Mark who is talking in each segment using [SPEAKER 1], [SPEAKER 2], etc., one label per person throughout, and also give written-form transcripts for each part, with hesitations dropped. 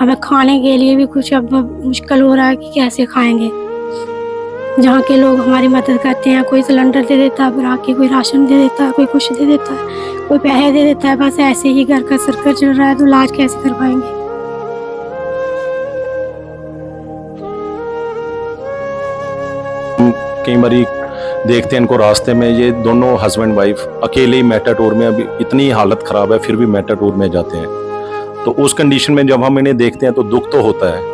[SPEAKER 1] हमें खाने के लिए भी कुछ अब मुश्किल हो रहा है कि कैसे खाएंगे। जहाँ के लोग हमारी मदद करते हैं, कोई सिलेंडर दे देता है भरा के, कोई राशन दे देता है, कोई कुछ दे देता है, कोई पैसे दे देता है। बस ऐसे ही घर का सर्कल चल रहा है, तो इलाज कैसे कर पाएंगे।
[SPEAKER 2] कई बारी देखते हैं इनको रास्ते में, ये दोनों हस्बैंड वाइफ अकेले ही मेटाडोर में, अभी इतनी हालत खराब है फिर भी मेटाडोर में जाते हैं। तो उस कंडीशन में जब हम इन्हें देखते हैं तो दुख तो होता है।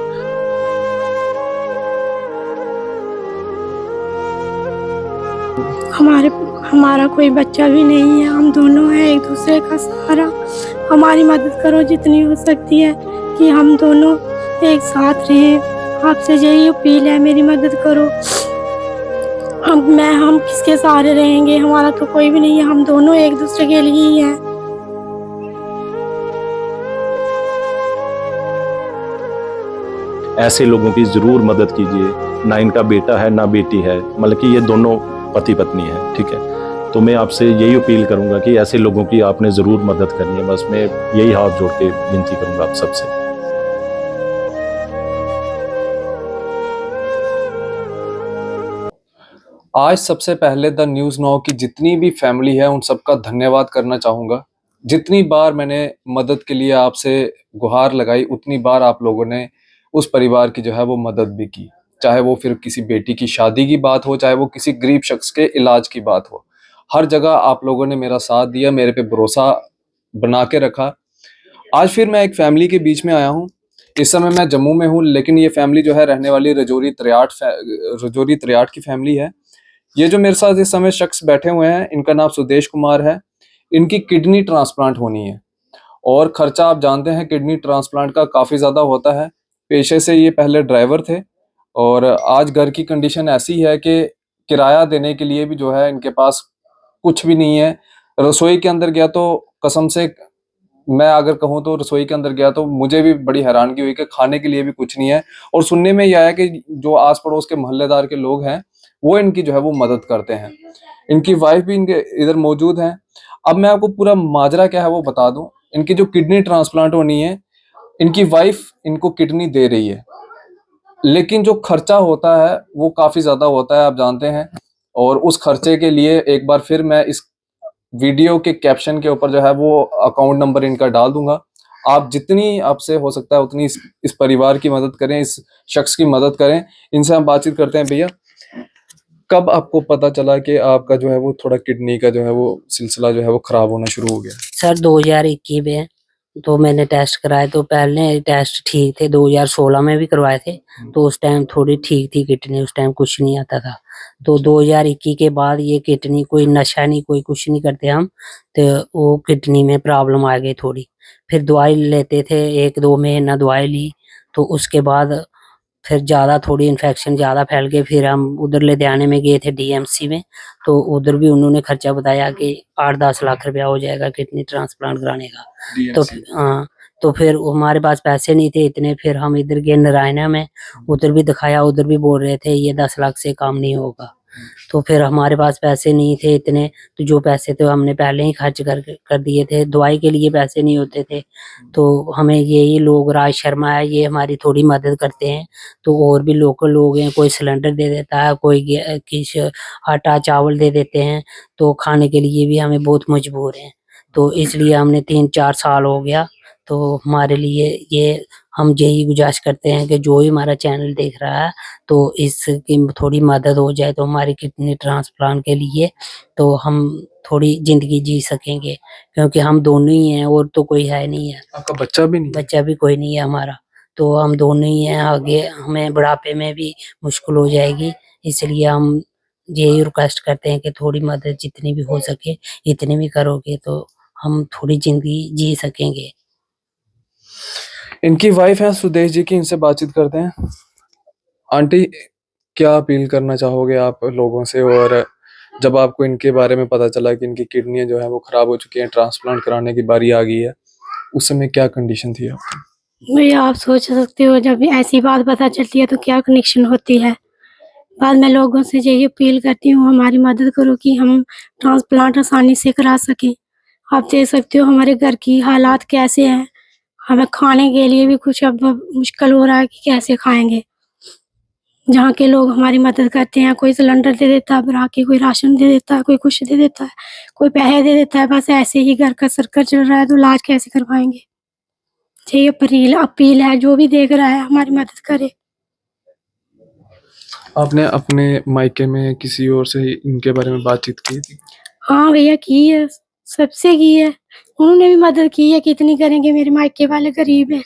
[SPEAKER 1] हमारा कोई बच्चा भी नहीं है, हम दोनों हैं एक दूसरे का सहारा। हमारी मदद करो जितनी हो सकती है कि हम दोनों एक साथ रहें। आपसे यही अपील है, मेरी मदद करो। हम किसके सहारे रहेंगे, हमारा तो कोई भी नहीं है, हम दोनों एक दूसरे के लिए ही हैं।
[SPEAKER 2] ऐसे लोगों की जरूर मदद कीजिए। ना इनका बेटा है ना बेटी है, मतलब कि ये दोनों पति पत्नी है, ठीक है। तो मैं आपसे यही अपील करूंगा कि ऐसे लोगों की आपने जरूर मदद करनी है। बस मैं यही हाथ जोड़ के विनती करूंगा आप सबसे।
[SPEAKER 3] आज सबसे पहले द न्यूज़ नाउ की जितनी भी फैमिली है उन सबका धन्यवाद करना चाहूँगा। जितनी बार मैंने मदद के लिए आपसे गुहार लगाई, उतनी बार आप लोगों ने उस परिवार की जो है वो मदद भी की। चाहे वो फिर किसी बेटी की शादी की बात हो, चाहे वो किसी गरीब शख्स के इलाज की बात हो, हर जगह आप लोगों ने मेरा साथ दिया, मेरे पे भरोसा बना के रखा। आज फिर मैं एक फैमिली के बीच में आया हूँ। इस समय मैं जम्मू में हूँ, लेकिन ये फैमिली जो है रहने वाली रजौरी त्रियाट की फैमिली है। ये जो मेरे साथ इस समय शख्स बैठे हुए हैं, इनका नाम सुदेश कुमार है। इनकी किडनी ट्रांसप्लांट होनी है और खर्चा आप जानते हैं किडनी ट्रांसप्लांट का काफ़ी ज़्यादा होता है। पेशे से ये पहले ड्राइवर थे और आज घर की कंडीशन ऐसी है कि किराया देने के लिए भी जो है इनके पास कुछ भी नहीं है। रसोई के अंदर गया तो कसम से, मैं अगर कहूँ तो रसोई के अंदर गया तो मुझे भी बड़ी हैरानगी हुई कि खाने के लिए भी कुछ नहीं है। और सुनने में यह आया कि जो आस पड़ोस के मोहल्लेदार के लोग हैं वो इनकी जो है वो मदद करते हैं। इनकी वाइफ भी इनके इधर मौजूद हैं। अब मैं आपको पूरा माजरा क्या है वो बता दूं। इनकी जो किडनी ट्रांसप्लांट होनी है, इनकी वाइफ इनको किडनी दे रही है, लेकिन जो खर्चा होता है वो काफी ज्यादा होता है, आप जानते हैं। और उस खर्चे के लिए एक बार फिर मैं इस वीडियो के कैप्शन के ऊपर जो है वो अकाउंट नंबर इनका डाल दूंगा। आप जितनी आपसे हो सकता है उतनी इस परिवार की मदद करें, इस शख्स की मदद करें। इनसे हम बातचीत करते हैं। भैया, कब आपको पता चला कि आपका जो है वो थोड़ा किडनी का जो है वो सिलसिला जो है वो खराब होना शुरू हो गया?
[SPEAKER 4] सर 2021 में तो मैंने टेस्ट कराए, तो पहले टेस्ट ठीक थे, 2016 में भी करवाए थे। तो उस टाइम थोड़ी ठीक थी किडनी, उस टाइम कुछ नहीं आता था। तो 2021 के बाद ये किडनी, कोई नशा नहीं, कोई कुछ नहीं करते हम, तो वो किडनी में प्रॉब्लम आ गई थोड़ी। फिर दवाई लेते थे, 1-2 महीना दवाई ली, तो उसके बाद फिर ज़्यादा थोड़ी इन्फेक्शन ज़्यादा फैल गई। फिर हम उधर लुधियाने में गए थे डीएमसी में, तो उधर भी उन्होंने खर्चा बताया कि 8-10 लाख रुपया हो जाएगा किडनी ट्रांसप्लांट कराने का। तो हाँ, तो फिर हमारे पास पैसे नहीं थे इतने। फिर हम इधर गए नारायणा में, उधर भी दिखाया, उधर भी बोल रहे थे ये 10 लाख से काम नहीं होगा। तो फिर हमारे पास पैसे नहीं थे इतने, तो जो पैसे थे हमने पहले ही खर्च कर दिए थे। दवाई के लिए पैसे नहीं होते थे, तो हमें यही लोग, राज शर्मा है, ये हमारी थोड़ी मदद करते हैं। तो और भी लोकल लोग हैं, कोई सिलेंडर दे देता है, कोई किस आटा चावल दे देते हैं। तो खाने के लिए भी हमें बहुत मजबूर हैं। तो इसलिए हमने 3-4 साल हो गया। तो हमारे लिए ये, हम यही गुजारिश करते हैं कि जो भी हमारा चैनल देख रहा है, तो इसकी थोड़ी मदद हो जाए तो हमारी किडनी ट्रांसप्लांट के लिए, तो हम थोड़ी जिंदगी जी सकेंगे। क्योंकि हम दोनों ही हैं, और तो कोई है नहीं है।
[SPEAKER 3] आपका बच्चा भी नहीं?
[SPEAKER 4] बच्चा भी कोई नहीं है हमारा, तो हम दोनों ही हैं। आगे हमें बुढ़ापे में भी मुश्किल हो जाएगी, इसलिए हम यही रिक्वेस्ट करते हैं कि थोड़ी मदद जितनी भी हो सके, इतनी भी करोगे तो हम थोड़ी जिंदगी जी सकेंगे।
[SPEAKER 3] इनकी वाइफ है सुदेश जी की, इनसे बातचीत करते हैं। आंटी, क्या अपील करना चाहोगे आप लोगों से? और जब आपको इनके बारे में पता चला कि इनकी किडनी जो है वो खराब हो चुकी है, ट्रांसप्लांट कराने की बारी आ गई है, उस समय क्या कंडीशन थी आपकी?
[SPEAKER 1] भैया, आप सोच सकते हो जब ऐसी बात पता चलती है तो क्या कनेक्शन होती है। बाद में लोगों से यही अपील करती हूँ, हमारी मदद करो कि हम ट्रांसप्लांट आसानी से करा सकें। आप देख सकते हो हमारे घर की हालात कैसे हैं। हमें खाने के लिए भी कुछ अब मुश्किल हो रहा है कि कैसे खाएंगे। जहाँ के लोग हमारी मदद करते हैं, कोई सिलेंडर दे देता है भरा के, कोई राशन दे देता है, कोई कुछ दे देता है, कोई पैसे दे देता है। बस ऐसे ही घर का सर्कल चल रहा है, तो इलाज कैसे करवाएंगे। यही अपील है, जो भी देख रहा है हमारी मदद करे।
[SPEAKER 3] आपने अपने मायके में किसी और से इनके बारे में बातचीत की थी?
[SPEAKER 1] हाँ भैया, की है, सबसे की है। उन्होंने भी मदद की है, कितनी करेंगे, मेरे मायके वाले गरीब हैं,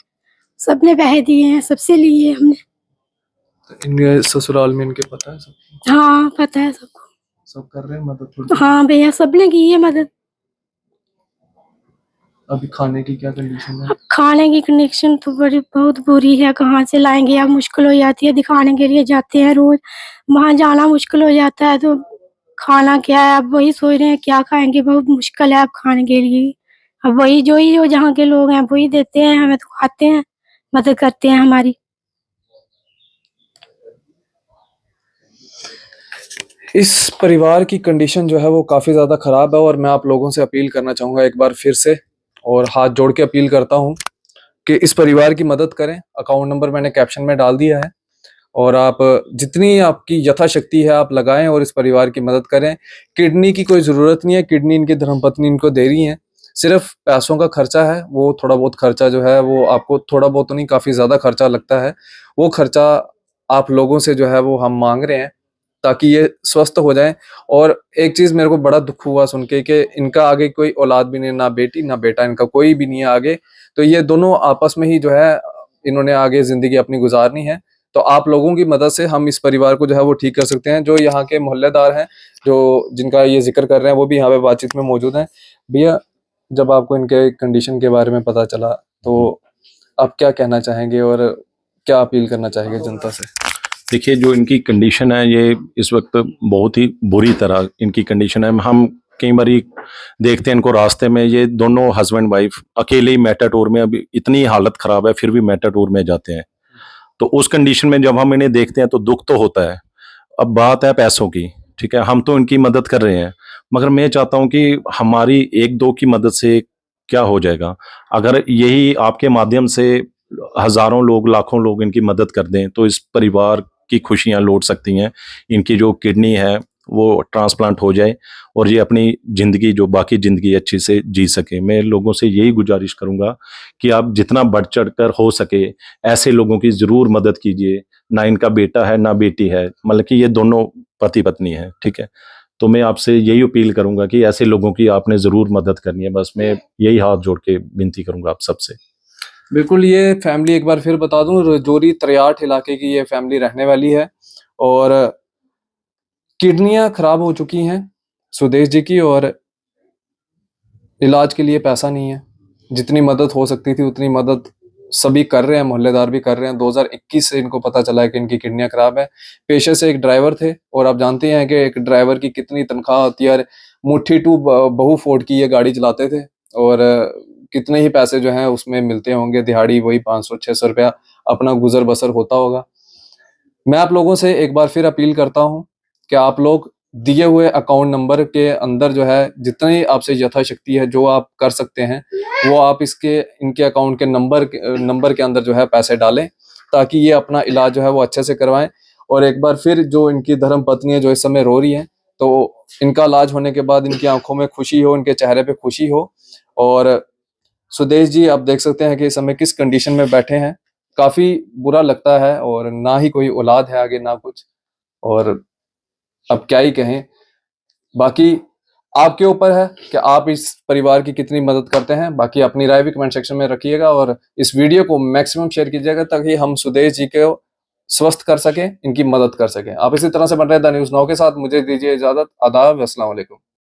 [SPEAKER 1] सबने पैसे दिए हैं, सबसे लिए हमने।
[SPEAKER 3] तो इनके ससुराल में इनके पता है सब?
[SPEAKER 1] हाँ पता है सबको।
[SPEAKER 3] सब कर रहे हैं मदद थोड़ी?
[SPEAKER 1] हाँ भैया, सबने की है मदद।
[SPEAKER 3] अभी खाने की क्या कंडीशन है?
[SPEAKER 1] अब खाने की कंडीशन तो बहुत बुरी है, कहाँ से लाएंगे, अब मुश्किल हो जाती है। दिखाने के लिए जाते हैं रोज, वहाँ जाना मुश्किल हो जाता है, तो खाना क्या है, अब वही सोच रहे हैं क्या खाएंगे, बहुत मुश्किल है अब खाने के लिए। अब वही जो जहाँ के लोग हैं वही देते हैं हमें, तो खाते हैं, मदद करते हैं हमारी।
[SPEAKER 3] इस परिवार की कंडीशन जो है वो काफ़ी ज़्यादा ख़राब है और मैं आप लोगों से अपील करना चाहूँगा एक बार फिर से, और हाथ जोड़ के अपील करता हूँ कि इस परिवार की मदद करें। अकाउंट नंबर मैंने कैप्शन में डाल दिया है, और आप जितनी आपकी यथाशक्ति है आप लगाएं और इस परिवार की मदद करें। किडनी की कोई ज़रूरत नहीं है, किडनी इनकी धर्मपत्नी इनको दे रही हैं, सिर्फ पैसों का खर्चा है। वो थोड़ा बहुत खर्चा जो है वो आपको, थोड़ा बहुत तो नहीं, काफ़ी ज़्यादा खर्चा लगता है। वो खर्चा आप लोगों से जो है वो हम मांग रहे हैं ताकि ये स्वस्थ हो जाएं। और एक चीज़ मेरे को बड़ा दुख हुआ सुन के कि इनका आगे कोई औलाद भी नहीं, ना बेटी ना बेटा, इनका कोई भी नहीं है आगे। तो ये दोनों आपस में ही जो है इन्होंने आगे ज़िंदगी अपनी गुजारनी है। तो आप लोगों की मदद से हम इस परिवार को जो है वो ठीक कर सकते हैं। जो यहाँ के मोहल्लेदार हैं, जो जिनका ये जिक्र कर रहे हैं, वो भी यहाँ पे बातचीत में मौजूद हैं। भैया, जब आपको इनके कंडीशन के बारे में पता चला तो आप क्या कहना चाहेंगे और क्या अपील करना चाहेंगे जनता से?
[SPEAKER 2] देखिए, जो इनकी कंडीशन है ये इस वक्त बहुत ही बुरी तरह इनकी कंडीशन है। हम कई बार देखते हैं इनको रास्ते में, ये दोनों हस्बैंड वाइफ अकेले ही मेटाडोर में, अभी इतनी हालत ख़राब है फिर भी मेटाडोर में जाते हैं। तो उस कंडीशन में जब हम इन्हें देखते हैं तो दुख तो होता है। अब बात है पैसों की, ठीक है, हम तो इनकी मदद कर रहे हैं, मगर मैं चाहता हूं कि हमारी एक दो की मदद से क्या हो जाएगा। अगर यही आपके माध्यम से हजारों लोग, लाखों लोग इनकी मदद कर दें तो इस परिवार की खुशियां लौट सकती हैं। इनकी जो किडनी है वो ट्रांसप्लांट हो जाए और ये अपनी ज़िंदगी, जो बाकी ज़िंदगी अच्छी से जी सके। मैं लोगों से यही गुजारिश करूंगा कि आप जितना बढ़ चढ़ कर हो सके ऐसे लोगों की ज़रूर मदद कीजिए। ना इनका बेटा है ना बेटी है, मतलब कि ये दोनों पति पत्नी है, ठीक है। तो मैं आपसे यही अपील करूंगा कि ऐसे लोगों की आपने ज़रूर मदद करनी है। बस मैं यही हाथ जोड़ के विनती करूंगा आप सबसे।
[SPEAKER 3] बिल्कुल, ये फैमिली एक बार फिर बता दूं, रजौरी त्रियाट इलाके की ये फैमिली रहने वाली है और किडनियां खराब हो चुकी हैं सुदेश जी की, और इलाज के लिए पैसा नहीं है। जितनी मदद हो सकती थी उतनी मदद सभी कर रहे हैं, मोहल्लेदार भी कर रहे हैं। 2021 से इनको पता चला है कि इनकी किडनियां खराब है। पेशे से एक ड्राइवर थे और आप जानते हैं कि एक ड्राइवर की कितनी तनख्वाह होती है। मुट्ठी टू बहू फोड़ की ये गाड़ी चलाते थे और कितने ही पैसे जो हैं उसमें मिलते होंगे, दिहाड़ी वही 500-600 रुपया अपना गुजर बसर होता होगा। मैं आप लोगों से एक बार फिर अपील करता हूं कि आप लोग दिए हुए अकाउंट नंबर के अंदर जो है जितनी आपसे यथाशक्ति है जो आप कर सकते हैं वो आप इनके अकाउंट के नंबर के अंदर जो है पैसे डालें ताकि ये अपना इलाज जो है वो अच्छे से करवाएं। और एक बार फिर जो इनकी धर्म पत्नी है जो इस समय रो रही है, तो इनका इलाज होने के बाद इनकी आंखों में खुशी हो, इनके चेहरे पे खुशी हो। और सुदेश जी आप देख सकते हैं कि इस समय किस कंडीशन में बैठे हैं, काफी बुरा लगता है। और ना ही कोई औलाद है आगे ना कुछ, और अब क्या ही कहें। बाकी आपके ऊपर है कि आप इस परिवार की कितनी मदद करते हैं। बाकी अपनी राय भी कमेंट सेक्शन में रखिएगा और इस वीडियो को मैक्सिमम शेयर कीजिएगा ताकि हम सुदेश जी को स्वस्थ कर सकें, इनकी मदद कर सकें। आप इसी तरह से बन रहे द न्यूज़ नाउ के साथ। मुझे दीजिए इजाजत। आदाब, अस्सलाम वालेकुम।